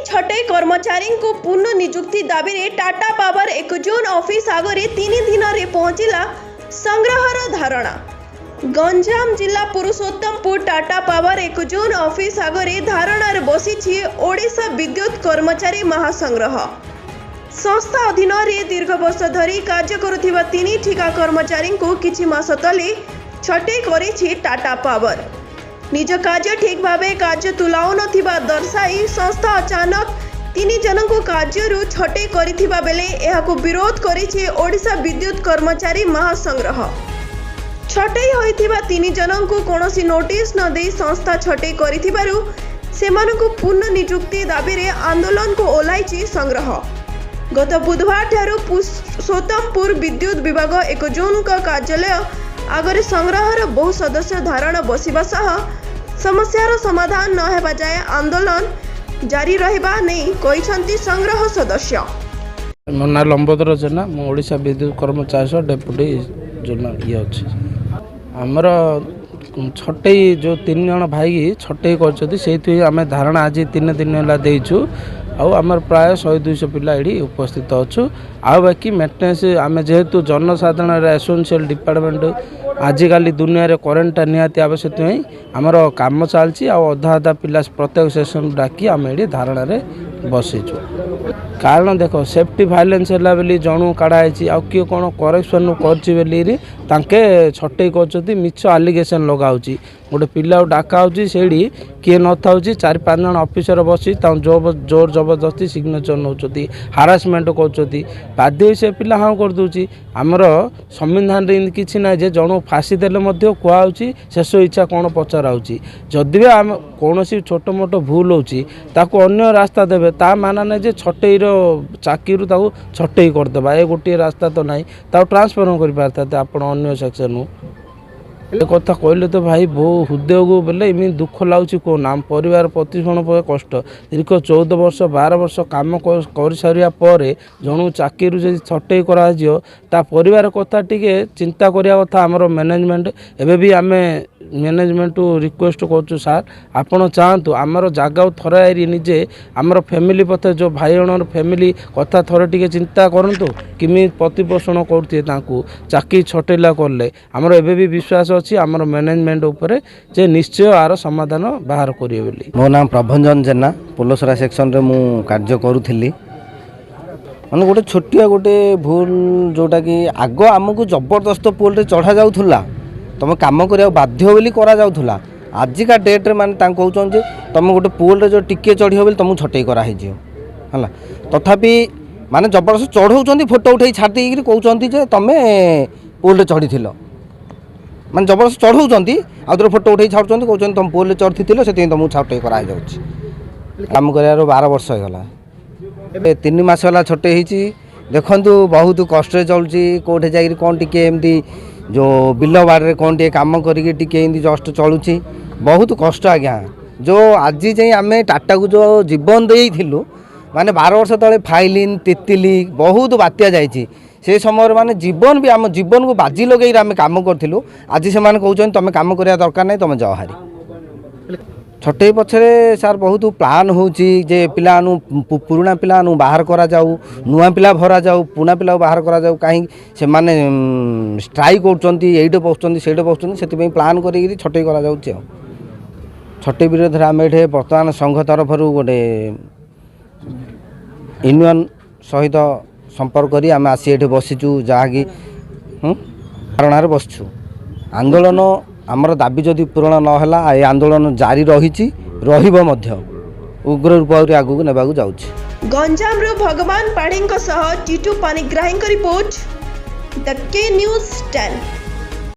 छटई कर्मचारी को पूर्ण निजुक्ति दाबी रे टाटा पावर 1 जून ऑफिस आगे 3 दिन रे पहुंचला संग्रहर धारणा। गंजाम जिला पुरुषोत्तमपुर टाटा पावर 1 जून ऑफिस आगे धारणार बसी ओडिशा विद्युत कर्मचारी महासंग्रह। संस्था अधीन रे दीर्घ वर्ष धरी कार्य करुथिबा 3 ठिका कर्मचारी को किछि मास तले छटई करिछि टाटा पावर। निज कार्य ठीक भावे कार्य तुलाउ नथिबा दर्शाई संस्था अचानक 3 जन को कार्य छटई करिथिबा बेले एहाको विरोध करिछि ओडिशा विद्युत कर्मचारी महासंग्रह। छटई होइथिबा 3 जन को कोनोसी नोटिस न दे संस्था छटई करिथिबारु सेमानकु पूर्ण निजुक्ति दाबी रे आंदोलन को ओलाइछि संग्रह। गत बुधवार ठारू पुरुषोत्तमपुर विद्युत विभाग 1 जून का कार्यालय आगरे संग्रहर बहु सदस्य धारणा बसिबा सह समस्यार समाधान न हेबा जाय आंदोलन जारी रहिबा नै कहिसंती संग्रह सदस्य। मो ना लंबोदर जेना मो ओडिशा विद्युत कर्मचारी डेपुटी जोनल ये अछि। हमर छटई जो 3 जन भाई छटई करछथि सेथि आमे धारणा आज 3 दिन होला देइछु। आमर प्राय 100-200 पिला ये उपस्थित अच्छु। आ बाकी मेन्टेनेंस आम जेहेतु जनसाधारण एसेंशियल डिपार्टमेंट आजिकल दुनिया रे करेन्टा निहाती आवश्यक आमर काम चलती अधा अधा पिला प्रत्येक सेशन डाकी आम ये धारणा रे बसीचु। कारण देख सेफ्टी भाइलेंस है बोली जणु काढ़ाई आ किए कौन करेक्शन करके छटई कर मिछ आलिगेसन लगाऊँ गोटे पिला डाका से किए न था 4-5 जन ऑफिसर बसी जोर जबरदस्ती सिग्नेचर नौ हारासमेंट कर बाध्य से पिला हाँ करदे। आमर संविधान किसी ना जे जन फाँसी देले कहुच्छी शेष इच्छा कौन पचराऊँगी जदि भी आम कौन छोट मोट भूल होता अन्य रास्ता देवे ता माना ना जे छटईर चाकरी छटई करदे ये गोटे रास्ता तो ना ट्रांसफर कर पारते आप सेक्शन कथा कहले तो भाई बहुत हृदय को बोले एमि दुख लगुच कौन आम परिवार प्रतिषण कष्ट दीर्घ 14 वर्ष 12 वर्ष कम कर सारिया जन चाकरी जब छटई करा परिवार कथा टिके चिंता करिया कथा आमर मैनेजमेंट एबे भी आमे मैनेजमेंट रिक्वेस्ट करूँ सार आपड़ चाहतु आमर जगह थर निजे आमर फैमिली पथे जो भाई जन फैमिली कथा थर टिके चिंता करूँ किमी प्रतिपोषण करते चाकरी छटैला कले आमर एबे भी विश्वास अच्छी आमर मैनेजमेंट उपरे जे निश्चय आर समाधान बाहर करिए बोली। मो नाम प्रभंजन जेना पोलोसरा सेक्शन रे मु कार्य करूथिली। माने गोटे छोटिया गोटे भूल जोटा कि आग आमको जबरदस्त पोल रे चढ़ा जाउथुला तुम कम करा बाध्य बोली करा जाउथुला। आजिका डेट्रे माने कहते जे तुम गोटे पोल रे जो टिके चढ़ियो बोली तुमको छटई कराई है तथापि माने जबरदस्त चढ़ाऊँ फोटो उठे छाड़ी कहते जे तुम पोल रे चढ़ी माने जबरदस्त चढ़ाऊँ आउे फोटो उठे छाड़ुं कहते तुम पोल रे चढ़ी से तुमको छटई कराई कम कर 12 वर्ष होगा 3 मास है छटई देखु बहुत कष्ट चलुची कौटे जा कौन टिके एमती जो बिल बाड़े कौन टे कम करके जस्ट चलुची बहुत कष्ट आज्ञा। जो आज जाए आम टाटा को जो जीवन देलु माने 12 वर्ष तले फाइलिन तितली बहुत बात्या जाइए से समय माने जीवन भी आम जीवन को बाजी लगे आम कम करूँ। आज से कहते तुम कम करवा दरकार नहीं तुम जाओ हारी। छटई पछरे सार बहुत प्लान होची जे पिला पुराना पिला बाहर करा जाऊ नुआ पिला भरा जाऊ पुना पिला बाहर करा जाऊ कहीं से माने स्ट्राइक करचंती एइटे बसचंती सेइटे बसचंती सेति प्लान करी छटई करा जाउची। छटई विरोध आम ये वर्तमान संघ तरफ गोटे यूनियन सहित संपर्क करी आम आसी ये बसीचु जहाँकि धारणार बसचु। आंदोलन आमर दाबी जदि पूरण नहला ए आंदोलन जारी रही उग्र रूप आगू नेबा जाउछि। गंजाम रो भगवान पाढ़ी टीटू पानिग्राही रिपोर्ट द के न्यूज़ 10।